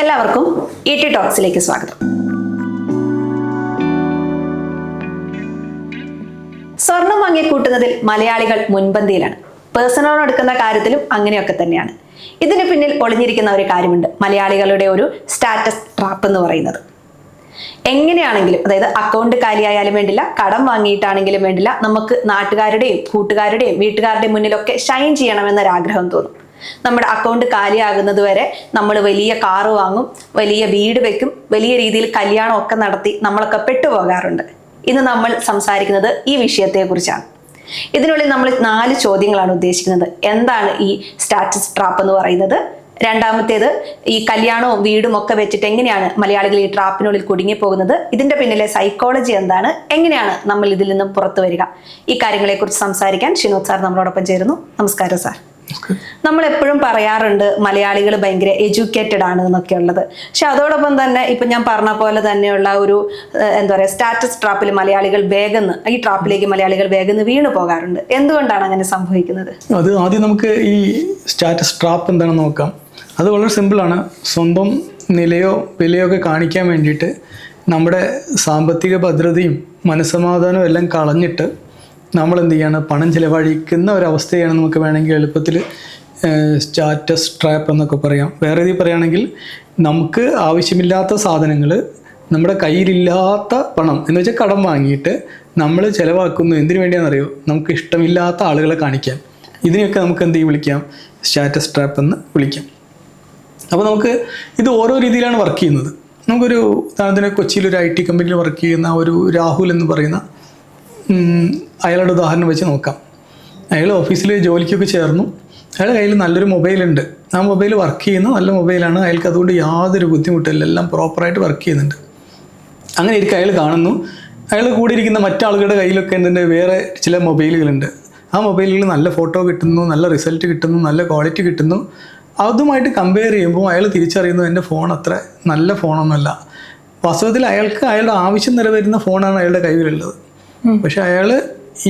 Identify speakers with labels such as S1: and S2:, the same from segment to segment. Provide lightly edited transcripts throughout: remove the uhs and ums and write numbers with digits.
S1: എല്ലാവർക്കും ET ടോക്സിലേക്ക് സ്വാഗതം. സ്വർണം വാങ്ങിക്കൂട്ടുന്നതിൽ മലയാളികൾ മുൻപന്തിയിലാണ്. പേഴ്സണൽ ലോൺ എടുക്കുന്ന കാര്യത്തിലും അങ്ങനെയൊക്കെ തന്നെയാണ്. ഇതിന് പിന്നിൽ ഒളിഞ്ഞിരിക്കുന്ന ഒരു കാര്യമുണ്ട്, മലയാളികളുടെ ഒരു സ്റ്റാറ്റസ് ട്രാപ്പ് എന്ന് പറയുന്നത്. എങ്ങനെയാണെങ്കിലും, അതായത് അക്കൗണ്ട് കാലിയായാലും വേണ്ടില്ല, കടം വാങ്ങിയിട്ടാണെങ്കിലും വേണ്ടില്ല, നമുക്ക് നാട്ടുകാരുടെയും കൂട്ടുകാരുടെയും വീട്ടുകാരുടെയും മുന്നിലൊക്കെ ഷൈൻ ചെയ്യണമെന്നൊരാഗ്രഹം തോന്നും. നമ്മുടെ അക്കൗണ്ട് കാലിയാകുന്നത് വരെ നമ്മൾ വലിയ കാറ് വാങ്ങും, വലിയ വീട് വെക്കും, വലിയ രീതിയിൽ കല്യാണം ഒക്കെ നടത്തി നമ്മളൊക്കെ പെട്ടുപോകാറുണ്ട്. ഇന്ന് നമ്മൾ സംസാരിക്കുന്നത് ഈ വിഷയത്തെക്കുറിച്ചാണ്. ഇതിനുള്ളിൽ നമ്മൾ 4 ചോദ്യങ്ങളാണ് ഉദ്ദേശിക്കുന്നത്. എന്താണ് ഈ സ്റ്റാറ്റസ് ട്രാപ്പ് എന്ന് പറയുന്നത്? രണ്ടാമത്തേത്, ഈ കല്യാണവും വീടും ഒക്കെ വെച്ചിട്ട് എങ്ങനെയാണ് മലയാളികൾ ഈ ട്രാപ്പിനുള്ളിൽ കുടുങ്ങിപ്പോകുന്നത്? ഇതിന്റെ പിന്നിലെ സൈക്കോളജി എന്താണ്? എങ്ങനെയാണ് നമ്മൾ ഇതിൽ നിന്നും പുറത്തു വരിക? ഈ കാര്യങ്ങളെക്കുറിച്ച് സംസാരിക്കാൻ ഷിനോദ് സാർ നമ്മളോടൊപ്പം ചേരുന്നു. നമസ്കാരം സാർ. നമ്മൾ എപ്പോഴും പറയാറുണ്ട് മലയാളികൾ ഭയങ്കര എഡ്യൂക്കേറ്റഡ് ആണ് എന്നൊക്കെ ഉള്ളത്. പക്ഷെ അതോടൊപ്പം തന്നെ ഇപ്പൊ ഞാൻ പറഞ്ഞ പോലെ തന്നെയുള്ള ഒരു എന്താ പറയുക, സ്റ്റാറ്റസ് ട്രാപ്പിൽ മലയാളികൾ ഈ ട്രാപ്പിലേക്ക് മലയാളികൾ വേഗം വീണു പോകാറുണ്ട്. എന്തുകൊണ്ടാണ് അങ്ങനെ സംഭവിക്കുന്നത്?
S2: അത് ആദ്യം നമുക്ക് ഈ സ്റ്റാറ്റസ് ട്രാപ്പ് എന്താണെന്ന് നോക്കാം. അത് വളരെ സിമ്പിളാണ്. സ്വന്തം നിലയോ വിലയോ ഒക്കെ കാണിക്കാൻ വേണ്ടിയിട്ട് നമ്മുടെ സാമ്പത്തിക ഭദ്രതയും മനസ്സമാധാനവും എല്ലാം കളഞ്ഞിട്ട് നമ്മൾ എന്ത് ചെയ്യാണ്, പണം ചിലവഴിക്കുന്ന ഒരവസ്ഥയാണ് നമുക്ക് വേണമെങ്കിൽ എളുപ്പത്തിൽ സ്റ്റാറ്റസ് ട്രാപ്പ് എന്നൊക്കെ പറയാം. വേറെ രീതിയിൽ പറയുകയാണെങ്കിൽ, നമുക്ക് ആവശ്യമില്ലാത്ത സാധനങ്ങൾ, നമ്മുടെ കയ്യിലില്ലാത്ത പണം എന്ന് വെച്ചാൽ കടം വാങ്ങിയിട്ട് നമ്മൾ ചിലവാക്കുന്നു. എന്തിനു വേണ്ടിയാണെന്നറിയോ? നമുക്ക് ഇഷ്ടമില്ലാത്ത ആളുകളെ കാണിക്കാൻ. ഇതിനെയൊക്കെ നമുക്ക് എന്ത് വിളിക്കാം? സ്റ്റാറ്റസ് ട്രാപ്പ് എന്ന് വിളിക്കാം. അപ്പോൾ നമുക്ക് ഇത് ഓരോ രീതിയിലാണ് വർക്ക് ചെയ്യുന്നത്. നമുക്കൊരു ഉദാഹരണത്തിന് കൊച്ചിയിലൊരു IT കമ്പനിയിൽ വർക്ക് ചെയ്യുന്ന ഒരു രാഹുൽ എന്ന് പറയുന്ന അയാളുടെ ഉദാഹരണം വെച്ച് നോക്കാം. അയാൾ ഓഫീസിൽ ജോലിക്കൊക്കെ ചേർന്നു. അയാളുടെ കയ്യിൽ നല്ലൊരു മൊബൈലുണ്ട്. ആ മൊബൈൽ വർക്ക് ചെയ്യുന്ന നല്ല മൊബൈലാണ്. അയാൾക്ക് അതുകൊണ്ട് യാതൊരു ബുദ്ധിമുട്ടില്ല, എല്ലാം പ്രോപ്പറായിട്ട് വർക്ക് ചെയ്യുന്നുണ്ട്. അങ്ങനെ ഇരിക്കും അയാൾ കാണുന്നു, അയാൾ കൂടി ഇരിക്കുന്ന മറ്റാളുകളുടെ കയ്യിലൊക്കെ എന്തുണ്ട്, വേറെ ചില മൊബൈലുകളുണ്ട്. ആ മൊബൈലുകൾ നല്ല ഫോട്ടോ കിട്ടുന്നു, നല്ല റിസൾട്ട് കിട്ടുന്നു, നല്ല ക്വാളിറ്റി കിട്ടുന്നു. അതുമായിട്ട് കമ്പയർ ചെയ്യുമ്പോൾ അയാൾ തിരിച്ചറിയുന്നു, എൻ്റെ ഫോൺ അത്ര നല്ല ഫോണൊന്നുമല്ല. വാസ്തവത്തിൽ അയാളുടെ ആവശ്യം നിറവേറ്റുന്ന ഫോണാണ് അയാളുടെ കയ്യിലുള്ളത്. പക്ഷെ അയാൾ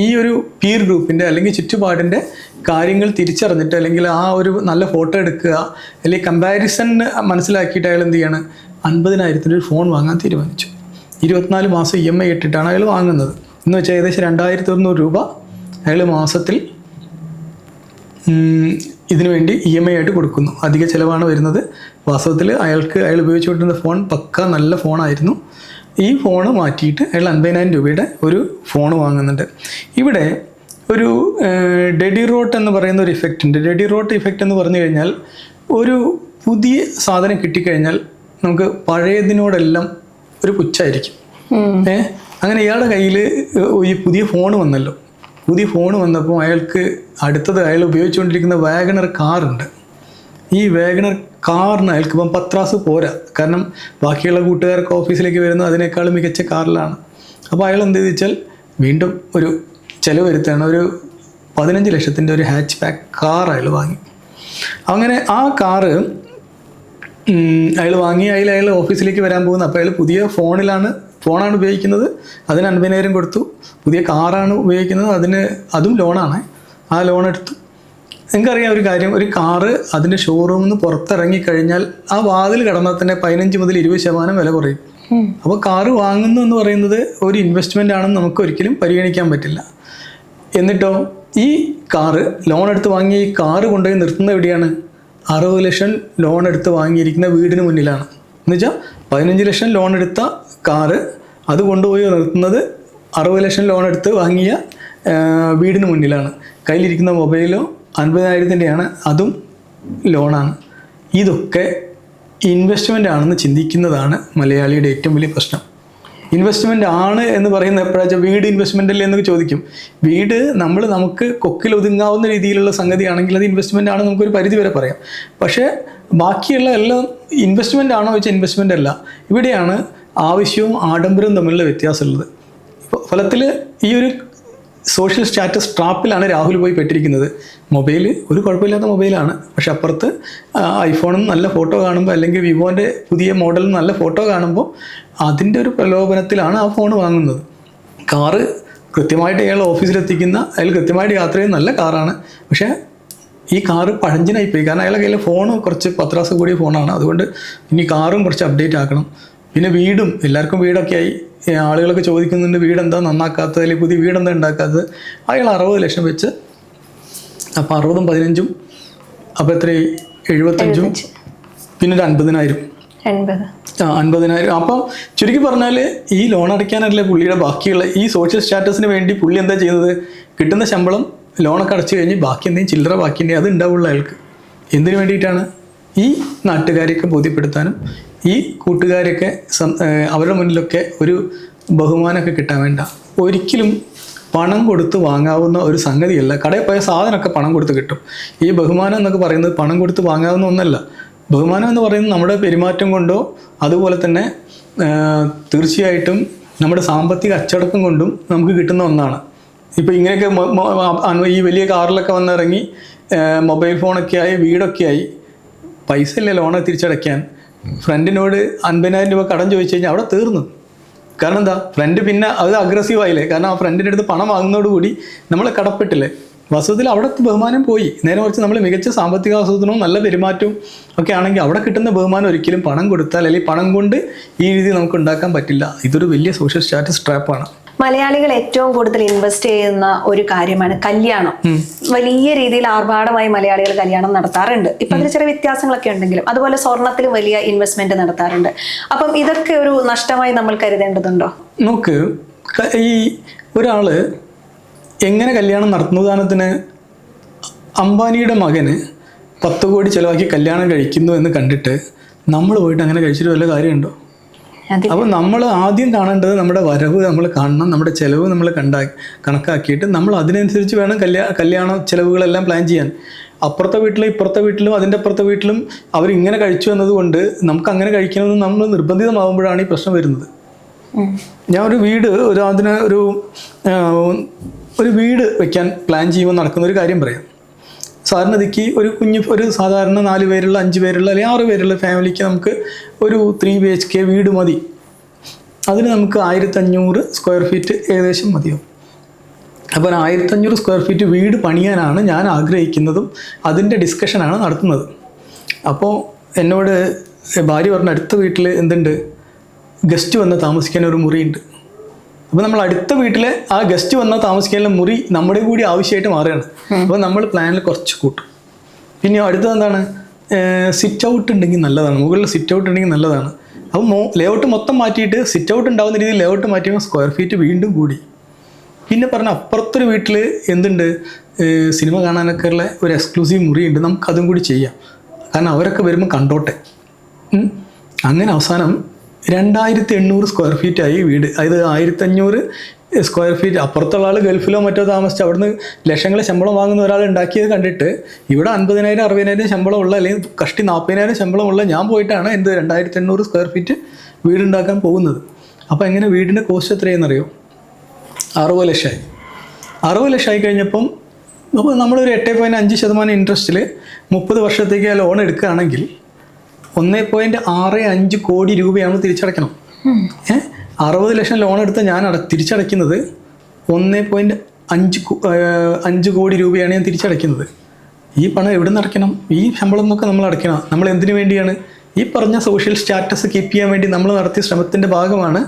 S2: ഈ ഒരു പീർ ഗ്രൂപ്പിൻ്റെ അല്ലെങ്കിൽ ചുറ്റുപാടിൻ്റെ കാര്യങ്ങൾ തിരിച്ചറിഞ്ഞിട്ട്, അല്ലെങ്കിൽ ആ ഒരു നല്ല ഫോട്ടോ എടുക്കുക, അല്ലെങ്കിൽ കമ്പാരിസൺ മനസ്സിലാക്കിയിട്ട് അയാൾ എന്ത് ചെയ്യാണ്, 50,000 ഒരു ഫോൺ വാങ്ങാൻ തീരുമാനിച്ചു. 24 മാസം EMI ഇട്ടിട്ടാണ് അയാൾ വാങ്ങുന്നത്. എന്ന് വെച്ചാൽ ഏകദേശം 2,100 രൂപ അയാൾ മാസത്തിൽ ഇതിനു വേണ്ടി EMI ആയിട്ട് കൊടുക്കുന്നു. അധിക ചിലവാണ് വരുന്നത്. വാസ്തവത്തിൽ അയാൾ ഉപയോഗിച്ചുകൊണ്ടിരുന്ന ഫോൺ പക്ക നല്ല ഫോണായിരുന്നു. ഈ ഫോണ് മാറ്റിയിട്ട് അയാൾ 50,000 രൂപയുടെ ഒരു ഫോൺ വാങ്ങുന്നുണ്ട്. ഇവിടെ ഒരു ഡെഡി റോട്ട് എന്ന് പറയുന്ന ഒരു ഇഫക്റ്റ് ഉണ്ട്. ഡെഡി റോട്ട് ഇഫക്റ്റ് എന്ന് പറഞ്ഞു കഴിഞ്ഞാൽ, ഒരു പുതിയ സാധനം കിട്ടിക്കഴിഞ്ഞാൽ നമുക്ക് പഴയതിനോടെല്ലാം ഒരു പുച്ഛായിരിക്കും. അങ്ങനെ ഇയാളുടെ കയ്യിൽ ഈ പുതിയ ഫോൺ വന്നല്ലോ. പുതിയ ഫോൺ വന്നപ്പോൾ അയാൾക്ക് അടുത്തത് അയാൾ ഉപയോഗിച്ചുകൊണ്ടിരിക്കുന്ന വാഗണർ കാറുണ്ട്. ഈ വാഗണർ കാറിന് അയാൾക്ക് ഇപ്പം പത്രാസ് പോരാ. കാരണം ബാക്കിയുള്ള കൂട്ടുകാർക്ക് ഓഫീസിലേക്ക് വരുന്നത് അതിനേക്കാൾ മികച്ച കാറിലാണ്. അപ്പോൾ അയാൾ എന്ത് വെച്ചാൽ വീണ്ടും ഒരു ചിലവ് വരുത്താണ്. ഒരു 15 ലക്ഷത്തിൻ്റെ ഒരു ഹാച്ച് ബാക്ക് കാർ അയാൾ വാങ്ങി. അങ്ങനെ ആ കാറ് അയാൾ വാങ്ങി അയാൾ ഓഫീസിലേക്ക് വരാൻ പോകുന്നത്. അപ്പോൾ അയാൾ പുതിയ ഫോണാണ് ഉപയോഗിക്കുന്നത്, അതിന് 50,000 കൊടുത്തു. പുതിയ കാറാണ് ഉപയോഗിക്കുന്നത്, അതും ലോണാണ്. ആ ലോൺ എടുത്തു. നിങ്ങൾക്കറിയാം ഒരു കാര്യം, ഒരു കാറ് അതിൻ്റെ ഷോറൂമിൽ നിന്ന് പുറത്തിറങ്ങിക്കഴിഞ്ഞാൽ ആ വാതിൽ കടന്നാൽ തന്നെ 15 മുതൽ 20% വില കുറയും. അപ്പോൾ കാറ് വാങ്ങുന്നു എന്ന് പറയുന്നത് ഒരു ഇൻവെസ്റ്റ്മെൻ്റ് ആണെന്ന് നമുക്ക് ഒരിക്കലും പരിഗണിക്കാൻ പറ്റില്ല. എന്നിട്ടോ ഈ കാറ് ലോൺ എടുത്ത് വാങ്ങിയ ഈ കാറ് കൊണ്ടുപോയി നിർത്തുന്നത് എവിടെയാണ്? 60 ലക്ഷം ലോൺ എടുത്ത് വാങ്ങിയിരിക്കുന്ന വീടിന് മുന്നിലാണ്. എന്നുവെച്ചാൽ 15 ലക്ഷം ലോൺ എടുത്ത കാറ് അത് കൊണ്ടുപോയി നിർത്തുന്നത് 60 ലക്ഷം ലോൺ എടുത്ത് വാങ്ങിയ വീടിന് മുന്നിലാണ്. കയ്യിലിരിക്കുന്ന മൊബൈലോ 50,000-ൻ്റെയാണ്, അതും ലോണാണ്. ഇതൊക്കെ ഇൻവെസ്റ്റ്മെൻ്റ് ആണെന്ന് ചിന്തിക്കുന്നതാണ് മലയാളിയുടെ ഏറ്റവും വലിയ പ്രശ്നം. ഇൻവെസ്റ്റ്മെൻ്റ് ആണ് എന്ന് പറയുന്നത് എപ്പോഴാച്ചാൽ, വീട് ഇൻവെസ്റ്റ്മെൻ്റ് അല്ലേ എന്നൊക്കെ ചോദിക്കും. വീട് നമുക്ക് കൊക്കിൽ ഒതുങ്ങാവുന്ന രീതിയിലുള്ള സംഗതിയാണെങ്കിൽ അത് ഇൻവെസ്റ്റ്മെൻ്റ് ആണ്, നമുക്കൊരു പരിധി വരെ പറയാം. പക്ഷേ ബാക്കിയുള്ള എല്ലാം ഇൻവെസ്റ്റ്മെൻ്റ് ആണോ വെച്ചാൽ ഇൻവെസ്റ്റ്മെൻ്റ് അല്ല. ഇവിടെയാണ് ആവശ്യവും ആഡംബരവും തമ്മിലുള്ള വ്യത്യാസമുള്ളത്. ഫലത്തിൽ ഈ ഒരു സോഷ്യൽ സ്റ്റാറ്റസ് ട്രാപ്പിലാണ് രാഹുൽ പോയി പെട്ടിരിക്കുന്നത്. മൊബൈൽ ഒരു കുഴപ്പമില്ലാത്ത മൊബൈലാണ്, പക്ഷെ അപ്പുറത്ത് ഐഫോണിൽ നല്ല ഫോട്ടോ കാണുമ്പോൾ, അല്ലെങ്കിൽ വിവോൻ്റെ പുതിയ മോഡലിൽ നല്ല ഫോട്ടോ കാണുമ്പോൾ അതിൻ്റെ ഒരു പ്രലോഭനത്തിലാണ് ആ ഫോൺ വാങ്ങുന്നത്. കാറ് കൃത്യമായിട്ട് അയാൾ ഓഫീസിലെത്തിക്കുന്ന, അയാൾ കൃത്യമായിട്ട് യാത്ര ചെയ്യുന്ന നല്ല കാറാണ്. പക്ഷേ ഈ കാറ് പഴഞ്ചനായിപ്പോയി. കാരണം അയാളുടെ കയ്യിൽ ഫോൺ കുറച്ച് പത്രാസ് കൂടിയ ഫോണാണ്. അതുകൊണ്ട് ഇനി കാറും കുറച്ച് അപ്ഡേറ്റ് ആക്കണം. പിന്നെ വീടും, എല്ലാവർക്കും വീടൊക്കെ ആയി. ആളുകളൊക്കെ ചോദിക്കുന്നുണ്ട് വീട് എന്താ നന്നാക്കാത്തത്, അല്ലെങ്കിൽ പുതിയ വീടെന്താ ഉണ്ടാക്കാത്തത്. അയാൾ 60 ലക്ഷം വെച്ച്, അപ്പോൾ 60ഉം 15ഉം അപ്പോൾ എത്ര 75ഉം പിന്നെ ഒരു 50,000. 50,000. അപ്പം ചുരുക്കി പറഞ്ഞാൽ ഈ ലോൺ അടയ്ക്കാനല്ലേ പുള്ളിയുടെ ബാക്കിയുള്ള ഈ സോഷ്യൽ സ്റ്റാറ്റസിന് വേണ്ടി പുള്ളി എന്താ ചെയ്യുന്നത്? കിട്ടുന്ന ശമ്പളം ലോണൊക്കെ അടച്ചു കഴിഞ്ഞ് ബാക്കി എന്തെങ്കിലും ചില്ലറ ബാക്കി ഉണ്ടെങ്കിൽ അത് ഉണ്ടാവുള്ള അയാൾക്ക്. എന്തിനു വേണ്ടിയിട്ടാണ്? ഈ നാട്ടുകാരെയൊക്കെ ബോധ്യപ്പെടുത്താനും ഈ കൂട്ടുകാരെയൊക്കെ അവരുടെ മുന്നിലൊക്കെ ഒരു ബഹുമാനമൊക്കെ കിട്ടാൻ വേണ്ട. ഒരിക്കലും പണം കൊടുത്ത് വാങ്ങാവുന്ന ഒരു സംഗതിയല്ല. കടയിൽ പോയ സാധനമൊക്കെ പണം കൊടുത്ത് കിട്ടും. ഈ ബഹുമാനം എന്നൊക്കെ പറയുന്നത് പണം കൊടുത്ത് വാങ്ങാവുന്ന ഒന്നല്ല. ബഹുമാനം എന്ന് പറയുന്നത് നമ്മുടെ പെരുമാറ്റം കൊണ്ടോ അതുപോലെ തന്നെ തീർച്ചയായിട്ടും നമ്മുടെ സാമ്പത്തിക അച്ചടക്കം കൊണ്ടും നമുക്ക് കിട്ടുന്ന ഒന്നാണ്. ഇപ്പോൾ ഇങ്ങനെയൊക്കെ ഈ വലിയ കാറിലൊക്കെ വന്നിറങ്ങി മൊബൈൽ ഫോണൊക്കെ ആയി വീടൊക്കെ ആയി, പൈസ ഇല്ലേ ലോണ് തിരിച്ചടയ്ക്കാൻ. ഫ്രണ്ടിനോട് 50,000 രൂപ കടം ചോദിച്ചു കഴിഞ്ഞാൽ അവിടെ തീർന്നു. കാരണം എന്താ? ഫ്രണ്ട് പിന്നെ അത് അഗ്രസീവായില്ലേ. കാരണം ആ ഫ്രണ്ടിൻ്റെ അടുത്ത് പണം വാങ്ങുന്നതോടുകൂടി നമ്മൾ കടപ്പെട്ടില്ലേ. വാസ്തവത്തിൽ അവിടെ ബഹുമാനം പോയി. നേരെ മറിച്ച് നമ്മൾ മികച്ച സാമ്പത്തിക ആസൂത്രണവും നല്ല പെരുമാറ്റവും ഒക്കെ ആണെങ്കിൽ അവിടെ കിട്ടുന്ന ബഹുമാനം ഒരിക്കലും പണം കൊടുത്താൽ അല്ലെങ്കിൽ പണം കൊണ്ട് ഈ രീതി നമുക്ക് ഉണ്ടാക്കാൻ പറ്റില്ല. ഇതൊരു വലിയ സോഷ്യൽ സ്റ്റാറ്റസ് ട്രാപ്പാണ്.
S1: മലയാളികൾ ഏറ്റവും കൂടുതൽ ഇൻവെസ്റ്റ് ചെയ്യുന്ന ഒരു കാര്യമാണ് കല്യാണം. വലിയ രീതിയിൽ ആർഭാടമായി മലയാളികൾ കല്യാണം നടത്താറുണ്ട്. ഇപ്പൊ അതിൽ ചെറിയ വ്യത്യാസങ്ങളൊക്കെ ഉണ്ടെങ്കിലും അതുപോലെ സ്വർണത്തിൽ വലിയ ഇൻവെസ്റ്റ്മെന്റ് നടത്താറുണ്ട്. അപ്പം ഇതൊക്കെ ഒരു നഷ്ടമായി നമ്മൾ കരുതേണ്ടതുണ്ടോ?
S2: നോക്ക്, ഈ ഒരാള് എങ്ങനെ കല്യാണം നടത്തുന്നു? ഉദാഹരണത്തിന് അംബാനിയുടെ മകന് 10 കോടി ചിലവാക്കി കല്യാണം കഴിക്കുന്നു എന്ന് കണ്ടിട്ട് നമ്മൾ പോയിട്ട് അങ്ങനെ കഴിച്ചിട്ട് വല്ല കാര്യമുണ്ടോ? അപ്പോൾ നമ്മൾ ആദ്യം കാണേണ്ടത് നമ്മുടെ വരവ് നമ്മൾ കാണണം, നമ്മുടെ ചിലവ് നമ്മൾ കണക്കാക്കിയിട്ട് നമ്മൾ അതിനനുസരിച്ച് വേണം കല്യാണ ചിലവുകളെല്ലാം പ്ലാൻ ചെയ്യാൻ. അപ്പുറത്തെ വീട്ടിലും ഇപ്പുറത്തെ വീട്ടിലും അതിൻ്റെ അപ്പുറത്തെ വീട്ടിലും അവരിങ്ങനെ കഴിച്ചു എന്നതുകൊണ്ട് നമുക്ക് അങ്ങനെ കഴിക്കണമെന്ന് നമ്മൾ നിർബന്ധിതമാകുമ്പോഴാണ് ഈ പ്രശ്നം വരുന്നത്. ഞാൻ ഒരു വീട് ഒരു വീട് വെക്കാൻ പ്ലാൻ ചെയ്യുമ്പോൾ നടക്കുന്ന ഒരു കാര്യം പറയാം. സാധാരണഗതിക്ക് ഒരു സാധാരണ 4 പേരുള്ള 5 പേരുള്ള അല്ലെങ്കിൽ 6 പേരുള്ള ഫാമിലിക്ക് നമുക്ക് ഒരു 3 BHK വീട് മതി. അതിന് നമുക്ക് 1500 സ്ക്വയർ ഫീറ്റ് ഏകദേശം മതിയാവും. അപ്പോൾ 1500 സ്ക്വയർ ഫീറ്റ് വീട് പണിയാനാണ് ഞാൻ ആഗ്രഹിക്കുന്നതും അതിൻ്റെ ഡിസ്കഷനാണ് നടത്തുന്നത്. അപ്പോൾ എന്നോട് ഭാര്യ പറഞ്ഞ അടുത്ത വീട്ടിൽ എന്തുണ്ട്, ഗസ്റ്റ് വന്ന് താമസിക്കാൻ ഒരു മുറിയുണ്ട്. അപ്പോൾ നമ്മൾ അടുത്ത വീട്ടിലെ ആ ഗസ്റ്റ് വന്നാൽ താമസിക്കാനുള്ള മുറി നമ്മുടെ കൂടി ആവശ്യമായിട്ട് മാറുകയാണ്. അപ്പോൾ നമ്മൾ പ്ലാനിൽ കുറച്ച് കൂട്ടും. പിന്നെ അടുത്തത് എന്താണ്, സിറ്റ് ഔട്ട് ഉണ്ടെങ്കിൽ നല്ലതാണ്, മുകളിൽ സിറ്റ് ഔട്ട് ഉണ്ടെങ്കിൽ നല്ലതാണ്. അപ്പോൾ ലേഔട്ട് മൊത്തം മാറ്റിയിട്ട് സിറ്റ് ഔട്ട് ഉണ്ടാകുന്ന രീതിയിൽ ലേഔട്ട് മാറ്റിയപ്പോൾ സ്ക്വയർ ഫീറ്റ് വീണ്ടും കൂടി. പിന്നെ പറഞ്ഞ അപ്പുറത്തൊരു വീട്ടിൽ എന്തുണ്ട്, സിനിമ കാണാനൊക്കെ ഉള്ള ഒരു എക്സ്ക്ലൂസീവ് മുറിയുണ്ട്, നമുക്കതും കൂടി ചെയ്യാം. കാരണം അവരൊക്കെ വരുമ്പോൾ കണ്ടോട്ടെ. അങ്ങനെ അവസാനം 2800 സ്ക്വയർ ഫീറ്റായി വീട്. അതായത് 1500 സ്ക്വയർ ഫീറ്റ്. അപ്പുറത്തുള്ള ആൾ ഗൾഫിലോ മറ്റോ താമസിച്ച് അവിടുന്ന് ലക്ഷങ്ങളെ ശമ്പളം വാങ്ങുന്ന ഒരാൾ ഉണ്ടാക്കിയത് കണ്ടിട്ട് ഇവിടെ 50,000 60,000 ശമ്പളമുള്ള അല്ലെങ്കിൽ കഷ്ടി 40,000 ശമ്പളമുള്ള ഞാൻ പോയിട്ടാണ് 2800 സ്ക്വയർ ഫീറ്റ് വീടുണ്ടാക്കാൻ പോകുന്നത്. അപ്പോൾ എങ്ങനെ വീടിൻ്റെ കോസ്റ്റ് എത്രയെന്നറിയോ? 60 ലക്ഷമായി. 60 ലക്ഷമായി കഴിഞ്ഞപ്പം അപ്പോൾ നമ്മളൊരു 8.5% ഇൻട്രസ്റ്റിൽ 30 വർഷത്തേക്ക് ആ ലോൺ എടുക്കുകയാണെങ്കിൽ 1.65 കോടി രൂപയാണ് തിരിച്ചടയ്ക്കണം. 60 ലക്ഷം ലോൺ എടുത്ത് ഞാൻ തിരിച്ചടയ്ക്കുന്നത് 1.5 കോടി രൂപയാണ് ഞാൻ തിരിച്ചടയ്ക്കുന്നത്. ഈ പണം എവിടെ നിന്ന് അടയ്ക്കണം? ഈ ശമ്പളം എന്നൊക്കെ നമ്മൾ അടയ്ക്കണം. നമ്മൾ എന്തിനു വേണ്ടിയാണ്? ഈ പറഞ്ഞ സോഷ്യൽ സ്റ്റാറ്റസ് കീപ്പ് ചെയ്യാൻ വേണ്ടി നമ്മൾ നടത്തിയ ശ്രമത്തിൻ്റെ ഭാഗമാണ്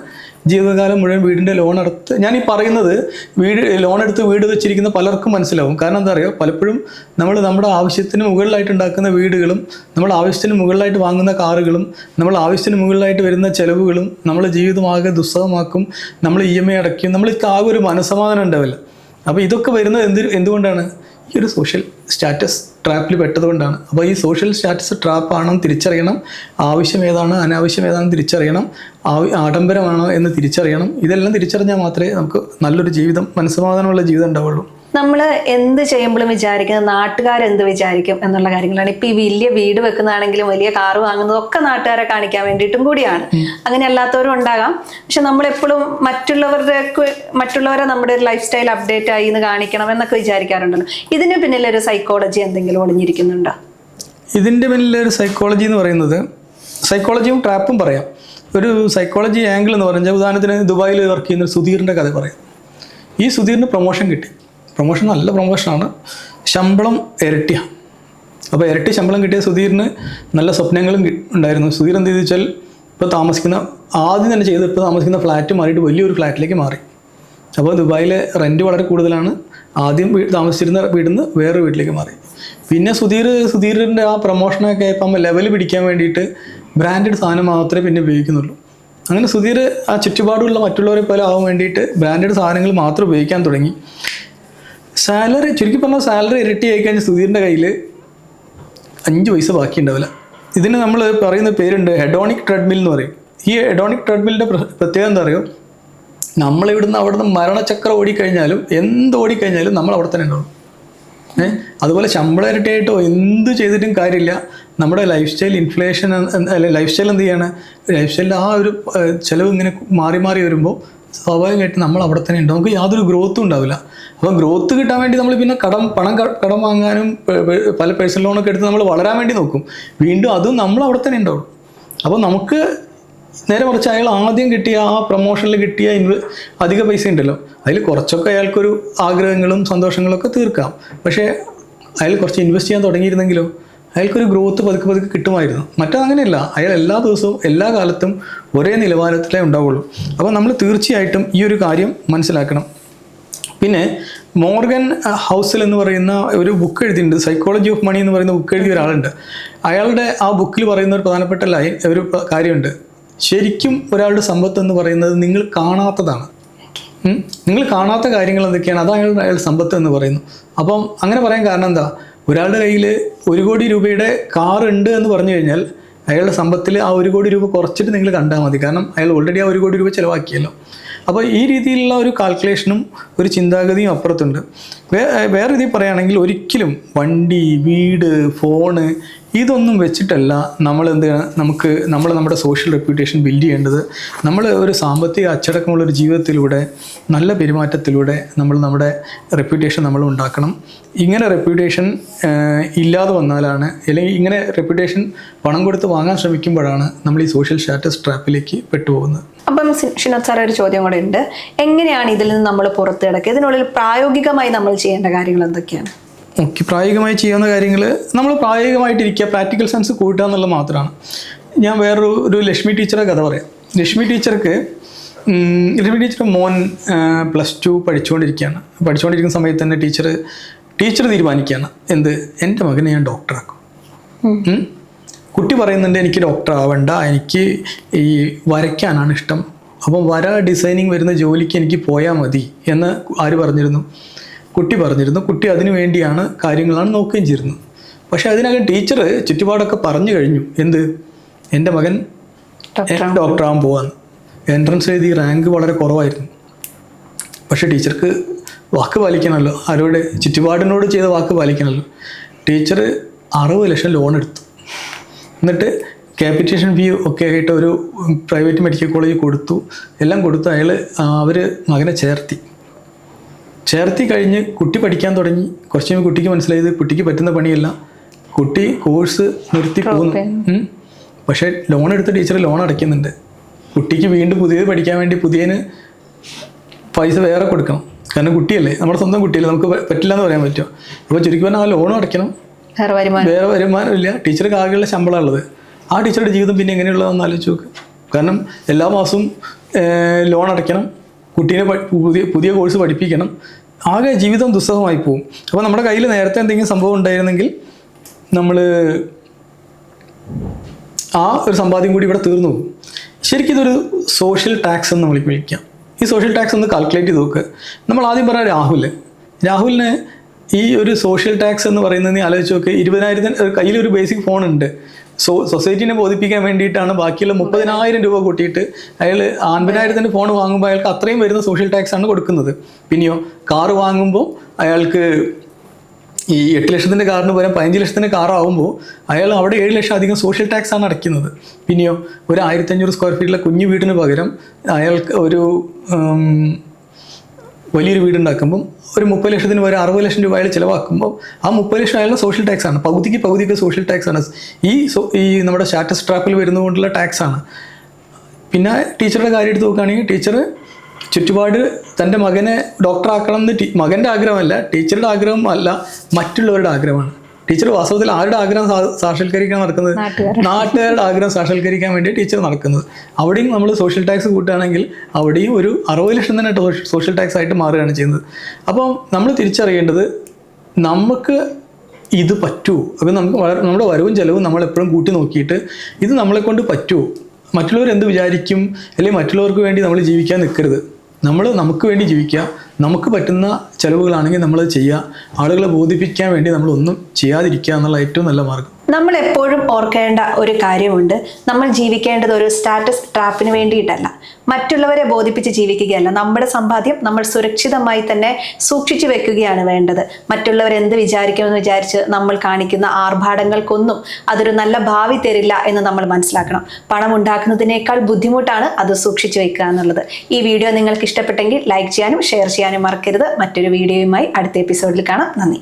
S2: ജീവിതകാലം മുഴുവൻ വീടിൻ്റെ ലോൺ എടുത്ത്. ഞാൻ ഈ പറയുന്നത് ലോൺ എടുത്ത് വീട് വെച്ചിരിക്കുന്ന പലർക്കും മനസ്സിലാവും. കാരണം എന്താ പറയുക, പലപ്പോഴും നമ്മുടെ ആവശ്യത്തിന് മുകളിലായിട്ട് ഉണ്ടാക്കുന്ന വീടുകളും നമ്മുടെ ആവശ്യത്തിന് മുകളിലായിട്ട് വാങ്ങുന്ന കാറുകളും നമ്മുടെ ആവശ്യത്തിന് മുകളിലായിട്ട് വരുന്ന ചിലവുകളും നമ്മളെ ജീവിതമാകെ ദുസ്സഹമാക്കും. നമ്മൾ EMI അടയ്ക്കും, നമ്മൾക്ക് ആകെ ഒരു മനസ്സമാധാനം ഉണ്ടാവില്ല. അപ്പോൾ ഇതൊക്കെ വരുന്നത് എന്തുകൊണ്ടാണ്? ഈ ഒരു സോഷ്യൽ സ്റ്റാറ്റസ് ട്രാപ്പിൽ പെട്ടതുകൊണ്ടാണ്. അപ്പോൾ ഈ സോഷ്യൽ സ്റ്റാറ്റസ് ട്രാപ്പ് ആണെന്ന് തിരിച്ചറിയണം, ആവശ്യം ഏതാണ് അനാവശ്യം ഏതാണെന്ന് തിരിച്ചറിയണം, ആഡംബരമാണോ എന്ന് തിരിച്ചറിയണം. ഇതെല്ലാം തിരിച്ചറിഞ്ഞാൽ മാത്രമേ നമുക്ക് നല്ലൊരു ജീവിതം, മനസ്സമാധാനമുള്ള ജീവിതം ഉണ്ടാവുള്ളൂ.
S1: നമ്മൾ എന്ത് ചെയ്യുമ്പോഴും വിചാരിക്കുന്നത് നാട്ടുകാരെന്ത് വിചാരിക്കും എന്നുള്ള കാര്യങ്ങളാണ്. ഇപ്പൊ ഈ വലിയ വീട് വെക്കുന്നതാണെങ്കിലും വലിയ കാറ് വാങ്ങുന്നതൊക്കെ നാട്ടുകാരെ കാണിക്കാൻ വേണ്ടിയിട്ടും കൂടിയാണ്. അങ്ങനെ അല്ലാത്തവരും ഉണ്ടാകാം. പക്ഷെ നമ്മളെപ്പോഴും മറ്റുള്ളവരെ നമ്മുടെ ഒരു ലൈഫ് സ്റ്റൈൽ അപ്ഡേറ്റ് ആയി എന്ന് കാണിക്കണം എന്നൊക്കെ വിചാരിക്കാറുണ്ടല്ലോ. ഇതിന് പിന്നിലൊരു സൈക്കോളജി എന്തെങ്കിലും ഒളിഞ്ഞിരിക്കുന്നുണ്ടോ?
S2: ഇതിൻ്റെ പിന്നിലൊരു സൈക്കോളജി എന്ന് പറയുന്നത്, സൈക്കോളജിയും ട്രാപ്പും പറയാം. ഒരു സൈക്കോളജി ആംഗിൾ എന്ന് പറഞ്ഞാൽ ഉദാഹരണത്തിന് ദുബായിൽ വർക്ക് ചെയ്യുന്ന ഒരു സുധീറിൻ്റെ കഥ പറയാം. ഈ സുധീറിന് പ്രൊമോഷൻ കിട്ടി. പ്രൊമോഷൻ നല്ല പ്രൊമോഷനാണ്, ശമ്പളം ഇരട്ടിയാണ്. അപ്പോൾ ഇരട്ടി ശമ്പളം കിട്ടിയ സുധീറിന് നല്ല സ്വപ്നങ്ങളും ഉണ്ടായിരുന്നു. സുധീർ എന്ത് ചെയ്തു വെച്ചാൽ ഇപ്പോൾ ആദ്യം തന്നെ ചെയ്ത് ഇപ്പോൾ താമസിക്കുന്ന ഫ്ലാറ്റ് മാറിയിട്ട് വലിയൊരു ഫ്ലാറ്റിലേക്ക് മാറി. അപ്പോൾ ദുബായിലെ റെൻറ്റ് വളരെ കൂടുതലാണ്. ആദ്യം താമസിച്ചിരുന്ന വീട്ടിൽ നിന്ന് വേറൊരു വീട്ടിലേക്ക് മാറി. പിന്നെ സുധീറിൻ്റെ ആ പ്രൊമോഷനൊക്കെ ഇപ്പം ലെവൽ പിടിക്കാൻ വേണ്ടിയിട്ട് ബ്രാൻഡഡ് സാധനം മാത്രമേ പിന്നെ ഉപയോഗിക്കുന്നുള്ളൂ. അങ്ങനെ സുധീർ ആ ചുറ്റുപാടുള്ള മറ്റുള്ളവരെ പോലെ ആവാൻ വേണ്ടിയിട്ട് ബ്രാൻഡഡ് സാധനങ്ങൾ മാത്രം ഉപയോഗിക്കാൻ തുടങ്ങി. ചുരുക്കി പറഞ്ഞാൽ സാലറി ഇരട്ടിയായി കഴിഞ്ഞാൽ സുധീറിൻ്റെ കയ്യിൽ 5 പൈസ ബാക്കി ഉണ്ടാവില്ല. ഇതിന് നമ്മൾ പറയുന്ന പേരുണ്ട് ഹെഡോണിക് ട്രെഡ്മിൽ എന്ന് പറയും. ഈ ഹെഡോണിക് ട്രെഡ്മിലിൻ്റെ പ്രത്യേകത എന്താ പറയുക, നമ്മളിവിടുന്ന് അവിടുന്ന് മരണചക്രം ഓടിക്കഴിഞ്ഞാലും എന്ത് ഓടിക്കഴിഞ്ഞാലും നമ്മൾ അവിടെ തന്നെ ഉണ്ടാവും. അതുപോലെ ശമ്പളം ഇരട്ടിയായിട്ടോ എന്ത് ചെയ്തിട്ടും കാര്യമില്ല. നമ്മുടെ life style inflation life style എന്ത് ചെയ്യാണ്, ലൈഫ് സ്റ്റൈലിൻ്റെ ആ ഒരു ചിലവ് ഇങ്ങനെ മാറി മാറി വരുമ്പോൾ സ്വാഭാവികമായിട്ട് നമ്മൾ അവിടെ തന്നെ ഉണ്ട്. നമുക്ക് യാതൊരു ഗ്രോത്തും ഉണ്ടാവില്ല. അപ്പോൾ ഗ്രോത്ത് കിട്ടാൻ വേണ്ടി നമ്മൾ പിന്നെ കടം വാങ്ങാനും പല പേഴ്സണൽ ലോണൊക്കെ എടുത്ത് നമ്മൾ വളരാൻ വേണ്ടി നോക്കും. വീണ്ടും അതും നമ്മൾ അവിടെ തന്നെ ഉണ്ടാവും. അപ്പോൾ നമുക്ക് നേരെ മറിച്ച് അയാൾ ആദ്യം കിട്ടിയ ആ പ്രൊമോഷനിൽ കിട്ടിയ അധിക പൈസ ഉണ്ടല്ലോ, അതിൽ കുറച്ചൊക്കെ അയാൾക്കൊരു ആഗ്രഹങ്ങളും സന്തോഷങ്ങളൊക്കെ തീർക്കാം. പക്ഷേ അയാൾ കുറച്ച് ഇൻവെസ്റ്റ് ചെയ്യാൻ തുടങ്ങിയിരുന്നെങ്കിലോ അയാൾക്കൊരു ഗ്രോത്ത് പതുക്കെ കിട്ടുമായിരുന്നു. മറ്റതങ്ങനെയല്ല, അയാൾ എല്ലാ ദിവസവും എല്ലാ കാലത്തും ഒരേ നിലവാരത്തിലേ ഉണ്ടാവുള്ളൂ. അപ്പോൾ നമ്മൾ തീർച്ചയായിട്ടും ഈ ഒരു കാര്യം മനസ്സിലാക്കണം. പിന്നെ മോർഗൻ ഹൗസൽ എന്ന് പറയുന്ന ഒരു ബുക്ക് എഴുതിയിട്ടുണ്ട്, സൈക്കോളജി ഓഫ് മണി എന്ന് പറയുന്ന ബുക്ക് എഴുതിയ ഒരാളുണ്ട്. അയാളുടെ ആ ബുക്കിൽ പറയുന്ന ഒരു പ്രധാനപ്പെട്ട ഒരു കാര്യമുണ്ട്. ശരിക്കും ഒരാളുടെ സമ്പത്ത് എന്ന് പറയുന്നത് നിങ്ങൾ കാണാത്തതാണ്. നിങ്ങൾ കാണാത്ത കാര്യങ്ങൾ എന്തൊക്കെയാണ്, അതാണ് അയാളുടെ സമ്പത്ത് എന്ന് പറയുന്നു. അപ്പം അങ്ങനെ പറയാൻ കാരണം എന്താ, ഒരാളുടെ കയ്യിൽ 1 കോടി രൂപയുടെ കാർ ഉണ്ട് എന്ന് പറഞ്ഞു കഴിഞ്ഞാൽ അയാളുടെ സമ്പത്തിൽ ആ 1 കോടി രൂപ കുറച്ചിട്ട് നിങ്ങൾ കണ്ടാൽ മതി. കാരണം അയാൾ ഓൾറെഡി ആ 1 കോടി രൂപ ചിലവാക്കിയല്ലോ. അപ്പോൾ ഈ രീതിയിലുള്ള ഒരു കാൽക്കുലേഷനും ഒരു ചിന്താഗതിയും അപ്പുറത്തുണ്ട്. വേറെ രീതിയിൽ പറയുകയാണെങ്കിൽ ഒരിക്കലും വണ്ടി, വീട്, ഫോണ് ഇതൊന്നും വെച്ചിട്ടല്ല നമ്മൾ നമ്മുടെ സോഷ്യൽ റെപ്യൂട്ടേഷൻ ബിൽഡ് ചെയ്യേണ്ടത്. നമ്മൾ ഒരു സാമ്പത്തിക അച്ചടക്കമുള്ളൊരു ജീവിതത്തിലൂടെ, നല്ല പെരുമാറ്റത്തിലൂടെ നമ്മുടെ റെപ്യൂട്ടേഷൻ നമ്മൾ ഉണ്ടാക്കണം. ഇങ്ങനെ റെപ്യൂട്ടേഷൻ ഇല്ലാതെ വന്നാലാണ്, അല്ലെങ്കിൽ ഇങ്ങനെ റെപ്യൂട്ടേഷൻ പണം കൊടുത്ത് വാങ്ങാൻ ശ്രമിക്കുമ്പോഴാണ് നമ്മൾ ഈ സോഷ്യൽ സ്റ്റാറ്റസ് ട്രാപ്പിലേക്ക് പെട്ടുപോകുന്നത്.
S1: അപ്പം ഷിനോദ് സാർ, ഒരു ചോദ്യം കൂടെ ഉണ്ട്. എങ്ങനെയാണ് ഇതിൽ നിന്ന് നമ്മൾ പുറത്ത് കിടക്കുക? ഇതിനുള്ളിൽ പ്രായോഗികമായി നമ്മൾ ചെയ്യേണ്ട കാര്യങ്ങൾ എന്തൊക്കെയാണ്?
S2: ഓക്കെ, പ്രായോഗികമായി ചെയ്യുന്ന കാര്യങ്ങൾ നമ്മൾ പ്രായോഗികമായിട്ടിരിക്കുക, പ്രാക്ടിക്കൽ സെൻസ് കൂട്ടുക എന്നുള്ളത് മാത്രമാണ്. ഞാൻ വേറൊരു ലക്ഷ്മി ടീച്ചറെ കഥ പറയാം. ലക്ഷ്മി ടീച്ചർ മോൻ +2 പഠിച്ചുകൊണ്ടിരിക്കുന്ന സമയത്ത് തന്നെ ടീച്ചർ തീരുമാനിക്കുകയാണ്, എൻ്റെ മകനെ ഞാൻ ഡോക്ടറാക്കും. കുട്ടി പറയുന്നുണ്ട്, എനിക്ക് ഡോക്ടർ ആവണ്ട, എനിക്ക് ഈ വരയ്ക്കാനാണ് ഇഷ്ടം, അപ്പം ഡിസൈനിങ് വരുന്ന ജോലിക്ക് എനിക്ക് പോയാൽ മതി എന്ന് ആര് പറഞ്ഞിരുന്നു? കുട്ടി പറഞ്ഞിരുന്നു. കുട്ടി അതിനു വേണ്ടിയാണ് കാര്യങ്ങളാണ് നോക്കുകയും ചെയ്തിരുന്നത്. പക്ഷെ അതിനകം ടീച്ചർ ചുറ്റുപാടൊക്കെ പറഞ്ഞു കഴിഞ്ഞു, എൻ്റെ മകൻ ഡോക്ടറാകാൻ പോവാന്ന്. എൻട്രൻസ് എഴുതി റാങ്ക് വളരെ കുറവായിരുന്നു. പക്ഷെ ടീച്ചർക്ക് വാക്ക് പാലിക്കണമല്ലോ, ചുറ്റുപാടിനോട് ചെയ്ത വാക്ക് പാലിക്കണമല്ലോ. ടീച്ചർ 60 ലക്ഷം ലോൺ എടുത്തു. എന്നിട്ട് ക്യാപിറ്റേഷൻ ഫീ ഒക്കെ ആയിട്ട് ഒരു പ്രൈവറ്റ് മെഡിക്കൽ കോളേജ് കൊടുത്തു. എല്ലാം കൊടുത്തു. അവർ മകനെ ചേർത്തി കഴിഞ്ഞ് കുട്ടി പഠിക്കാൻ തുടങ്ങി. കുറച്ച് കഴിയുമ്പോൾ കുട്ടിക്ക് മനസ്സിലായത് കുട്ടിക്ക് പറ്റുന്ന പണിയല്ല, കുട്ടി കോഴ്സ് നിർത്തി പോകുന്നു. പക്ഷേ ലോൺ എടുത്ത ടീച്ചർ ലോൺ അടയ്ക്കുന്നുണ്ട്. കുട്ടിക്ക് വീണ്ടും പുതിയത് പഠിക്കാൻ വേണ്ടി പുതിയതിന് പൈസ വേറെ കൊടുക്കണം. കാരണം കുട്ടിയല്ലേ, നമ്മുടെ സ്വന്തം കുട്ടിയല്ലേ, നമുക്ക് പറ്റില്ല എന്ന് പറയാൻ പറ്റുമോ? അപ്പോൾ ചുരുക്കി പറഞ്ഞാൽ ആ ലോണും അടയ്ക്കണം, വേറെ വരുമാനമില്ല. ടീച്ചർക്ക് ആകെയുള്ള ശമ്പളമുള്ളത്. ആ ടീച്ചറുടെ ജീവിതം പിന്നെ എങ്ങനെയുള്ളതെന്ന് ആലോചിച്ച് നോക്ക്. കാരണം എല്ലാ മാസവും ലോൺ അടയ്ക്കണം, കുട്ടീനെ പുതിയ കോഴ്സ് പഠിപ്പിക്കണം, ആകെ ജീവിതം ദുസ്സഹമായി പോകും. അപ്പോൾ നമ്മുടെ കയ്യിൽ നേരത്തെ എന്തെങ്കിലും സംഭവം ഉണ്ടായിരുന്നെങ്കിൽ നമ്മൾ ആ ഒരു സമ്പാദ്യം കൂടി ഇവിടെ തീർന്നു പോകും. ശരിക്കും ഇതൊരു സോഷ്യൽ ടാക്സ് എന്ന് നമ്മൾ വിളിക്കാം. ഈ സോഷ്യൽ ടാക്സ് ഒന്ന് കാൽക്കുലേറ്റ് ചെയ്ത് നോക്ക്. നമ്മൾ ആദ്യം പറഞ്ഞ രാഹുലിന് ഈ ഒരു സോഷ്യൽ ടാക്സ് എന്ന് പറയുന്നത് നീ ആലോചിച്ച് നോക്ക്. 20,000 കയ്യിലൊരു ബേസിക് ഫോൺ ഉണ്ട്. സൊസൈറ്റിനെ ബോധിപ്പിക്കാൻ വേണ്ടിയിട്ടാണ് ബാക്കിയുള്ള 30,000 രൂപ കൂട്ടിയിട്ട് അയാൾ 50,000 ഫോൺ വാങ്ങുമ്പോൾ അയാൾക്ക് അത്രയും വരുന്ന സോഷ്യൽ ടാക്സ് ആണ് കൊടുക്കുന്നത്. പിന്നെയോ കാറ് വാങ്ങുമ്പോൾ അയാൾക്ക് ഈ 8 ലക്ഷത്തിൻ്റെ കാറിന് പകരം 15 ലക്ഷത്തിൻ്റെ കാറാവുമ്പോൾ അയാൾ അവിടെ 7 ലക്ഷം അധികം സോഷ്യൽ ടാക്സ് ആണ് അടയ്ക്കുന്നത്. പിന്നെയോ ഒരു 1500 സ്ക്വയർ ഫീറ്റിലെ കുഞ്ഞു വീടിന് പകരം അയാൾക്ക് ഒരു വലിയൊരു വീടുണ്ടാക്കുമ്പം ഒരു 30 ലക്ഷത്തിന് പകരം 60 ലക്ഷം രൂപ അയാൾ ചിലവാക്കുമ്പോൾ ആ 30 ലക്ഷം അയാളുടെ സോഷ്യൽ ടാക്സ് ആണ്. പകുതിക്ക് സോഷ്യൽ ടാക്സ് ആണ്. ഈ നമ്മുടെ സ്റ്റാറ്റസ് ട്രാപ്പിൽ വരുന്നതുകൊണ്ടുള്ള ടാക്സ് ആണ്. പിന്നെ ടീച്ചറുടെ കാര്യം എടുത്ത് നോക്കുകയാണെങ്കിൽ ടീച്ചർ ചുറ്റുപാട് തൻ്റെ മകനെ ഡോക്ടറാക്കണം എന്ന് മകൻ്റെ ആഗ്രഹമല്ല, ടീച്ചറുടെ ആഗ്രഹം അല്ല, മറ്റുള്ളവരുടെ ആഗ്രഹമാണ്. ടീച്ചർ വാസ്തവത്തിൽ ആരുടെ ആഗ്രഹം സാക്ഷാത്കരിക്കാൻ നടക്കുന്നത്? നാട്ടുകാരുടെ ആഗ്രഹം സാക്ഷാത്കരിക്കാൻ വേണ്ടി ടീച്ചർ നടക്കുന്നത്. അവിടെയും നമ്മൾ സോഷ്യൽ ടാക്സ് കൂട്ടുകയാണെങ്കിൽ അവിടെയും ഒരു 60 ലക്ഷം തന്നെ സോഷ്യൽ ടാക്സ് ആയിട്ട് മാറുകയാണ് ചെയ്യുന്നത്. അപ്പം നമ്മൾ തിരിച്ചറിയേണ്ടത് നമുക്ക് ഇത് പറ്റുമോ? അപ്പം നമുക്ക് നമ്മുടെ വരവും ചെലവും നമ്മളെപ്പോഴും കൂട്ടി നോക്കിയിട്ട് ഇത് നമ്മളെ കൊണ്ട് പറ്റുമോ, മറ്റുള്ളവർ എന്ത് വിചാരിക്കും, അല്ലെങ്കിൽ മറ്റുള്ളവർക്ക് വേണ്ടി നമ്മൾ ജീവിക്കാൻ നിൽക്കരുത്. നമുക്ക് വേണ്ടി ജീവിക്കുക, നമുക്ക് പറ്റുന്ന ചിലവുകളാണെങ്കിൽ നമ്മൾ ചെയ്യുക. ആളുകളെ ബോധിപ്പിക്കാൻ വേണ്ടി നമ്മളൊന്നും ചെയ്യാതിരിക്കുക എന്നുള്ള ഏറ്റവും നല്ല മാർഗം.
S1: നമ്മൾ എപ്പോഴും ഓർക്കേണ്ട ഒരു കാര്യമുണ്ട്, നമ്മൾ ജീവിക്കേണ്ടത് ഒരു സ്റ്റാറ്റസ് ട്രാപ്പിന് വേണ്ടിയിട്ടല്ല, മറ്റുള്ളവരെ ബോധിപ്പിച്ച് ജീവിക്കുകയല്ല. നമ്മുടെ സമ്പാദ്യം നമ്മൾ സുരക്ഷിതമായി തന്നെ സൂക്ഷിച്ചു വെക്കുകയാണ് വേണ്ടത്. മറ്റുള്ളവർ എന്ത് വിചാരിക്കുമെന്ന് വിചാരിച്ച് നമ്മൾ കാണിക്കുന്ന ആർഭാടങ്ങൾക്കൊന്നും അതൊരു നല്ല ഭാവി തരില്ല എന്ന് നമ്മൾ മനസ്സിലാക്കണം. പണം ഉണ്ടാക്കുന്നതിനേക്കാൾ ബുദ്ധിമുട്ടാണ് അത് സൂക്ഷിച്ചു വെക്കുക എന്നുള്ളത്. ഈ വീഡിയോ നിങ്ങൾക്ക് ഇഷ്ടപ്പെട്ടെങ്കിൽ ലൈക്ക് ചെയ്യാനും ഷെയർ ചെയ്യാനും മറക്കരുത്. മറ്റൊരു വീഡിയോയുമായി അടുത്ത എപ്പിസോഡിൽ കാണാം. നന്ദി.